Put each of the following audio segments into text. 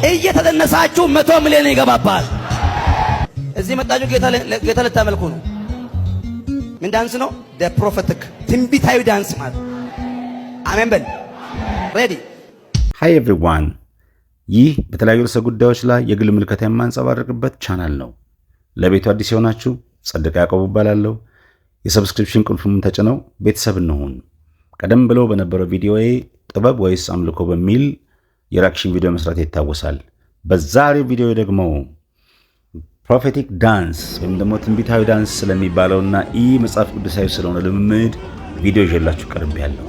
እየተደነሳችሁ 100 ሚሊዮን ይገባባል። እዚህ መጣችሁ ጌታ ልታመልኩ ነው። ምን ዳንስ ነው? ፕሮፌቲክ ትንቢታዊ ዳንስ ማለት። አሜን በል። ሬዲ ሃይ ኤቭሪዋን። ይህ በተለያዩ ርዕሰ ጉዳዮች ላይ የግል ምልከታ የማንጸባረቅበት ቻናል ነው። ለቤቱ አዲስ የሆናችሁ ጸድቅ ያዕቆብ እባላለሁ። የሰብስክሪፕሽን ቁልፉን ተጭነው ቤተሰብ እንሁን። ቀደም ብሎ በነበረው ቪዲዮዬ ጥበብ ወይስ አምልኮ በሚል የሪአክሽን ቪዲዮ መስራት ይታወሳል። በዛሬው ቪዲዮ ደግሞ ፕሮፌቲክ ዳንስ ወይም ደግሞ ትንቢታዊ ዳንስ ስለሚባለውና መጽሐፍ ቅዱሳዊ ስለሆነ ልምምድ ቪዲዮ ይዤላችሁ ቀርቤያለሁ።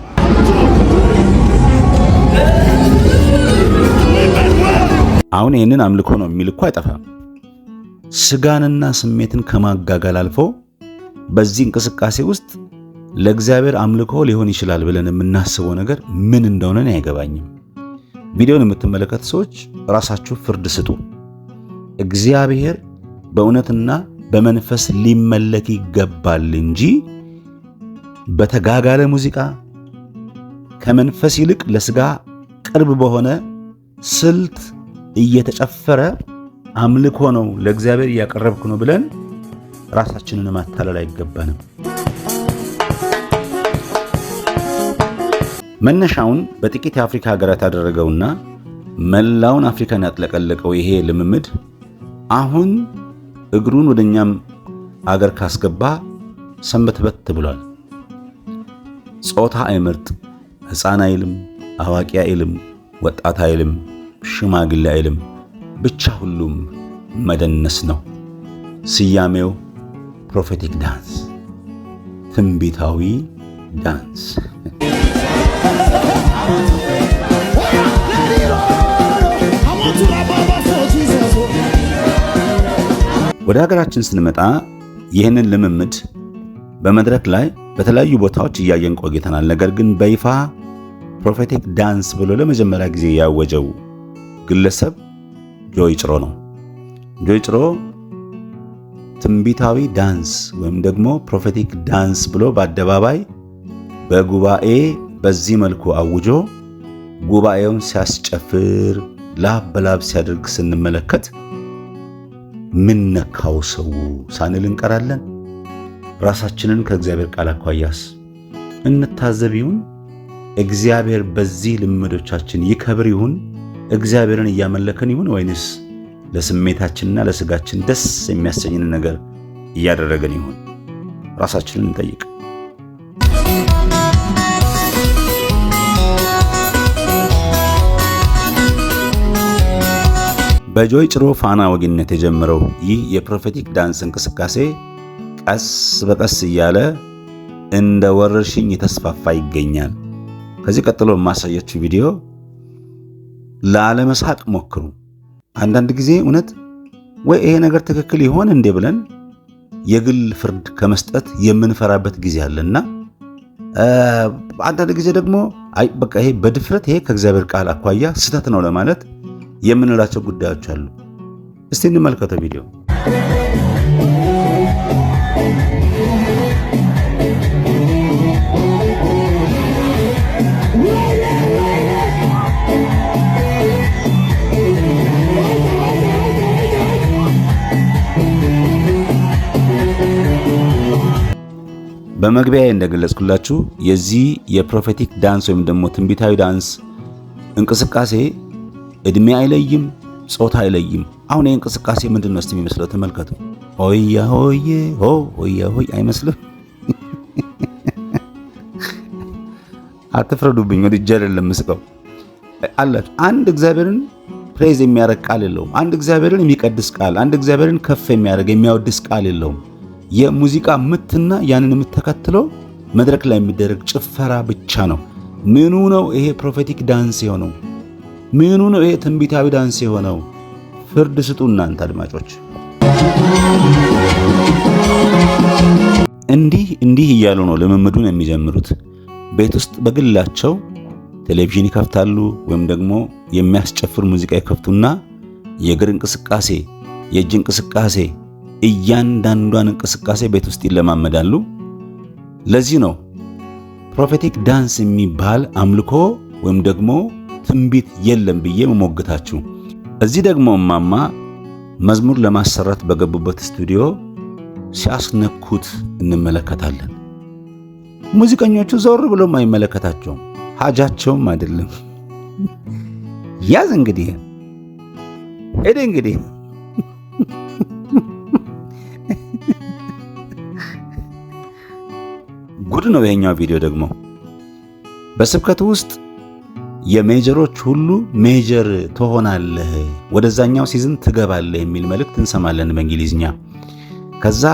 አሁን ይህንን አምልኮ ነው የሚል እኮ አይጠፋም። ስጋንና ስሜትን ከማጋጋል አልፎ በዚህ እንቅስቃሴ ውስጥ ለእግዚአብሔር አምልኮ ሊሆን ይችላል ብለን የምናስበው ነገር ምን እንደሆነ አይገባኝም። ቪዲዮን የምትመለከቱ ሰዎች ራሳችሁ ፍርድ ስጡ። እግዚአብሔር በእውነትና በመንፈስ ሊመለክ ይገባል እንጂ በተጋጋለ ሙዚቃ ከመንፈስ ይልቅ ለስጋ ቅርብ በሆነ ስልት እየተጨፈረ አምልኮ ነው ለእግዚአብሔር እያቀረብኩ ነው ብለን ራሳችንን ማታለል አይገባንም። መነሻውን በጥቂት የአፍሪካ ሀገራት ያደረገውና መላውን አፍሪካን ያጥለቀለቀው ይሄ ልምምድ አሁን እግሩን ወደኛም አገር ካስገባ ሰንበትበት ብሏል። ጾታ አይመርጥ፣ ሕፃን አይልም፣ አዋቂ አይልም፣ ወጣት አይልም፣ ሽማግሌ አይልም፣ ብቻ ሁሉም መደነስ ነው። ስያሜው ፕሮፌቲክ ዳንስ፣ ትንቢታዊ ዳንስ። ወደ ሀገራችን ስንመጣ ይህንን ልምምድ በመድረክ ላይ በተለያዩ ቦታዎች እያየን ቆይተናል። ነገር ግን በይፋ ፕሮፌቲክ ዳንስ ብሎ ለመጀመሪያ ጊዜ ያወጀው ግለሰብ ጆይ ጭሮ ነው። ጆይ ጭሮ ትንቢታዊ ዳንስ ወይም ደግሞ ፕሮፌቲክ ዳንስ ብሎ በአደባባይ በጉባኤ በዚህ መልኩ አውጆ ጉባኤውን ሲያስጨፍር ላብ በላብ ሲያደርግ ስንመለከት ምን ነካው ሰው ሳንል እንቀራለን። ራሳችንን ከእግዚአብሔር ቃል አኳያስ እንታዘብ ይሁን? እግዚአብሔር በዚህ ልምዶቻችን ይከብር ይሁን? እግዚአብሔርን እያመለከን ይሁን? ወይንስ ለስሜታችንና ለስጋችን ደስ የሚያሰኝን ነገር እያደረገን ይሁን? ራሳችንን እንጠይቅ። በጆይ ጭሮ ፋና ወጊነት የጀመረው ይህ የፕሮፌቲክ ዳንስ እንቅስቃሴ ቀስ በቀስ እያለ እንደ ወረርሽኝ የተስፋፋ ይገኛል። ከዚህ ቀጥሎ የማሳያችሁ ቪዲዮ ላለመሳቅ ሞክሩ። አንዳንድ ጊዜ እውነት ወይ ይሄ ነገር ትክክል ይሆን እንዴ ብለን የግል ፍርድ ከመስጠት የምንፈራበት ጊዜ አለና አንዳንድ ጊዜ ደግሞ አይ በቃ ይሄ በድፍረት ይሄ ከእግዚአብሔር ቃል አኳያ ስህተት ነው ለማለት የምንላቸው ጉዳዮች አሉ። እስቲ እንመልከተው ቪዲዮ። በመግቢያዬ እንደገለጽኩላችሁ የዚህ የፕሮፌቲክ ዳንስ ወይም ደግሞ ትንቢታዊ ዳንስ እንቅስቃሴ እድሜ አይለይም፣ ጾታ አይለይም። አሁን ይህ እንቅስቃሴ ምንድን ነው እስቲ የሚመስለው ተመልከቱ። ሆያ ሆዬ ሆ ሆያ ሆይ አይመስልም? አትፍረዱብኝ፣ ወድጄ አይደለም ምስቀው አላችሁ። አንድ እግዚአብሔርን ፕሬዝ የሚያደርግ ቃል የለውም። አንድ እግዚአብሔርን የሚቀድስ ቃል፣ አንድ እግዚአብሔርን ከፍ የሚያደርግ የሚያወድስ ቃል የለውም። የሙዚቃ ምትና ያንን የምትከተለው መድረክ ላይ የሚደረግ ጭፈራ ብቻ ነው። ምኑ ነው ይሄ ፕሮፌቲክ ዳንስ የሆነው? ምኑ ነው ይሄ ትንቢታዊ ዳንስ የሆነው? ፍርድ ስጡ እናንተ አድማጮች። እንዲህ እያሉ ነው ልምምዱን የሚጀምሩት። ቤት ውስጥ በግላቸው ቴሌቪዥን ይከፍታሉ ወይም ደግሞ የሚያስጨፍር ሙዚቃ ይከፍቱና የእግር እንቅስቃሴ፣ የእጅ እንቅስቃሴ፣ እያንዳንዷን እንቅስቃሴ ቤት ውስጥ ይለማመዳሉ። ለዚህ ነው ፕሮፌቲክ ዳንስ የሚባል አምልኮ ወይም ደግሞ ትንቢት የለም ብዬ መሞግታችሁ። እዚህ ደግሞ እማማ መዝሙር ለማሰራት በገቡበት ስቱዲዮ ሲያስነኩት እንመለከታለን። ሙዚቀኞቹ ዘወር ብሎም አይመለከታቸውም፣ ሀጃቸውም አይደለም። ያዝ እንግዲህ ሄደ እንግዲህ ጉድ ነው ይሄኛው ቪዲዮ ደግሞ። በስብከቱ ውስጥ የሜጀሮች ሁሉ ሜጀር ትሆናለህ፣ ወደዛኛው ሲዝን ትገባለህ የሚል መልእክት እንሰማለን በእንግሊዝኛ። ከዛ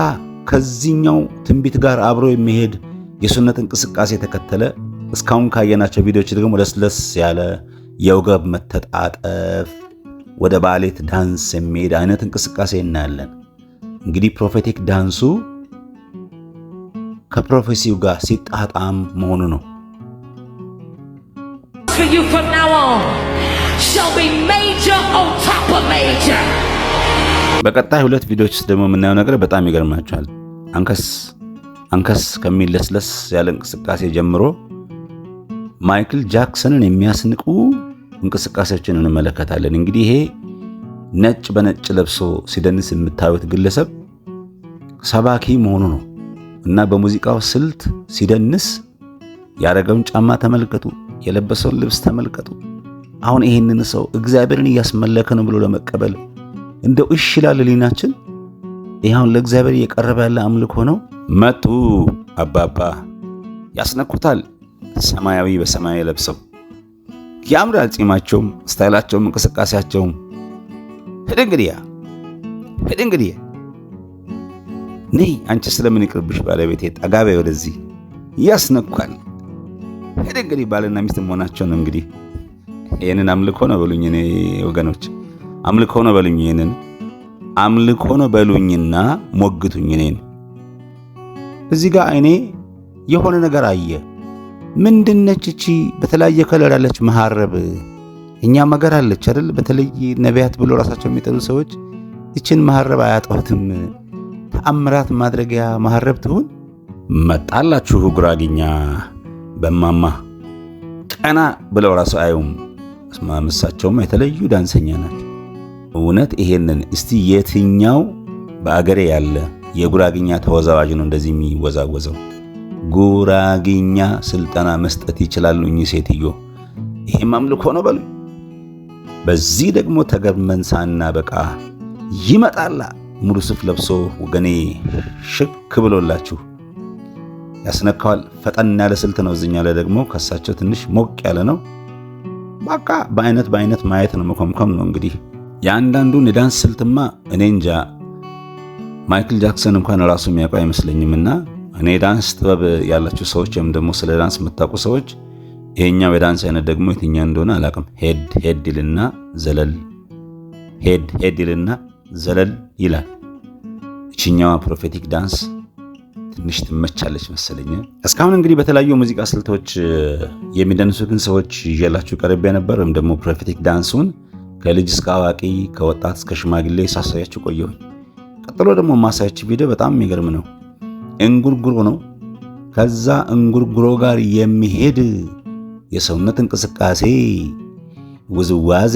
ከዚህኛው ትንቢት ጋር አብሮ የሚሄድ የሱነት እንቅስቃሴ ተከተለ። እስካሁን ካየናቸው ቪዲዮዎች ደግሞ ለስለስ ያለ የወገብ መተጣጠፍ፣ ወደ ባሌት ዳንስ የሚሄድ አይነት እንቅስቃሴ እናያለን። እንግዲህ ፕሮፌቲክ ዳንሱ ከፕሮፌሲው ጋር ሲጣጣም መሆኑ ነው። በቀጣይ 2 ቪዲዮዎች ውስጥ ደግሞ የምናየው ነገር በጣም ይገርማቸዋል። አንከስ ከሚል ለስለስ ያለ እንቅስቃሴ ጀምሮ ማይክል ጃክሰንን የሚያስንቁ እንቅስቃሴዎችን እንመለከታለን። እንግዲህ ይሄ ነጭ በነጭ ለብሶ ሲደንስ የምታዩት ግለሰብ ሰባኪ መሆኑ ነው እና በሙዚቃው ስልት ሲደንስ ያደረገውን ጫማ ተመልከቱ፣ የለበሰውን ልብስ ተመልከቱ። አሁን ይሄንን ሰው እግዚአብሔርን እያስመለከ ነው ብሎ ለመቀበል እንደው እሺ ይላል ሊናችን? ይሄውን ለእግዚአብሔር እየቀረበ ያለ አምልኮ ነው። መጡ አባባ ያስነኩታል። ሰማያዊ በሰማያዊ ለብሰው ያምራል። ጺማቸውም፣ ስታይላቸውም፣ እንቅስቃሴያቸውም። ሄደ እንግዲህ ነይ አንቺ ስለምን ይቅርብሽ ባለቤቴ፣ ጠጋቤ ወደዚህ ያስነኳል። ሄደ እንግዲህ ባልና ሚስት መሆናቸው ነው። እንግዲህ ይህንን አምልኮ ነው በሉኝ እኔ ወገኖች፣ አምልኮ ነው በሉኝ። ይህንን አምልኮ ነው በሉኝና ሞግቱኝ እኔን። እዚህ ጋር አይኔ የሆነ ነገር አየ። ምንድነች እቺ በተለያየ ከለር ያለች መሐረብ? እኛም ሀገር አለች አይደል? በተለይ ነቢያት ብሎ ራሳቸው የሚጠሩ ሰዎች እችን መሐረብ አያጧትም። ተአምራት ማድረጊያ መሐረብ ትሁን። መጣላችሁ ጉራግኛ በማማ ቀና ብለው ራሱ አዩም። እሳቸውም የተለዩ ዳንሰኛ ናቸው። እውነት ይሄንን እስቲ የትኛው በአገሬ ያለ የጉራግኛ ተወዛዋዥ ነው እንደዚህ የሚወዛወዘው? ጉራግኛ ስልጠና መስጠት ይችላሉ እኚህ ሴትዮ። ይሄም አምልኮ ነው በሉ። በዚህ ደግሞ ተገርመን ሳናበቃ ይመጣላ ሙሉ ሱፍ ለብሶ ወገኔ ሽክ ብሎላችሁ ያስነካዋል። ፈጠን ያለ ስልት ነው። እዚህኛው ላይ ደግሞ ከሳቸው ትንሽ ሞቅ ያለ ነው። በቃ በአይነት ማየት ነው፣ መኮምኮም ነው። እንግዲህ የአንዳንዱን የዳንስ ስልትማ እኔ እንጃ ማይክል ጃክሰን እንኳን ራሱ የሚያውቀው አይመስለኝምና እኔ ዳንስ ጥበብ ያላችሁ ሰዎች ወይም ደግሞ ስለ ዳንስ የምታውቁ ሰዎች ይሄኛው የዳንስ አይነት ደግሞ የትኛው እንደሆነ አላውቅም። ሄድ ይልና ዘለል፣ ሄድ ይልና ዘለል ይላል። እቺኛዋ ፕሮፌቲክ ዳንስ ትንሽ ትመቻለች መሰለኝ። እስካሁን እንግዲህ በተለያዩ ሙዚቃ ስልቶች የሚደንሱትን ሰዎች ይዤላችሁ ቀርቤ ነበር። ወይም ደግሞ ፕሮፌቲክ ዳንሱን ከልጅ እስከ አዋቂ ከወጣት እስከ ሽማግሌ ሳሳያችሁ ቆየሁኝ። ቀጥሎ ደግሞ ማሳያችሁ ቪዲዮ በጣም የሚገርም ነው። እንጉርጉሮ ነው። ከዛ እንጉርጉሮ ጋር የሚሄድ የሰውነት እንቅስቃሴ፣ ውዝዋዜ፣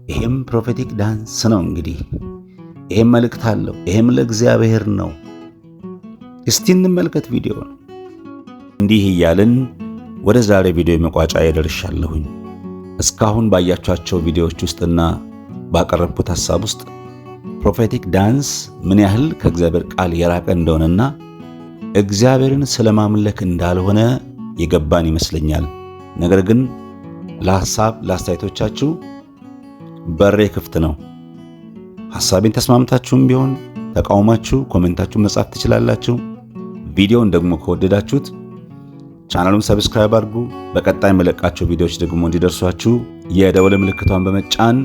ይሄም ፕሮፌቲክ ዳንስ ነው። እንግዲህ ይሄም መልእክት አለው። ይሄም ለእግዚአብሔር ነው። እስቲ እንመልከት ቪዲዮ ነው። እንዲህ እያልን ወደ ዛሬ ቪዲዮ መቋጫ ያደርሻለሁኝ። እስካሁን ባያቻቸው ቪዲዮዎች ውስጥና ባቀረብኩት ሐሳብ ውስጥ ፕሮፌቲክ ዳንስ ምን ያህል ከእግዚአብሔር ቃል የራቀ እንደሆነና እግዚአብሔርን ስለማምለክ እንዳልሆነ የገባን ይመስለኛል። ነገር ግን ለሐሳብ ለአስተያየቶቻችሁ በሬ ክፍት ነው። ሐሳቤን ተስማምታችሁም ቢሆን ተቃውማችሁ ኮሜንታችሁን መጻፍ ትችላላችሁ። ቪዲዮውን ደግሞ ከወደዳችሁት ቻናሉን ሰብስክራይብ አድርጉ። በቀጣይ መለቃቸው ቪዲዮዎች ደግሞ እንዲደርሷችሁ የደወል ምልክቷን በመጫን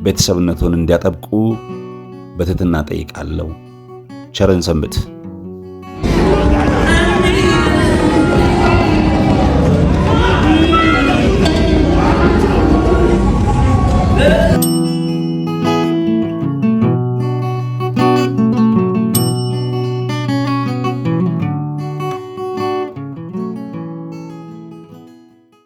ቤተሰብነቱን እንዲያጠብቁ በትህትና ጠይቃለሁ። ቸርን ሰንብት።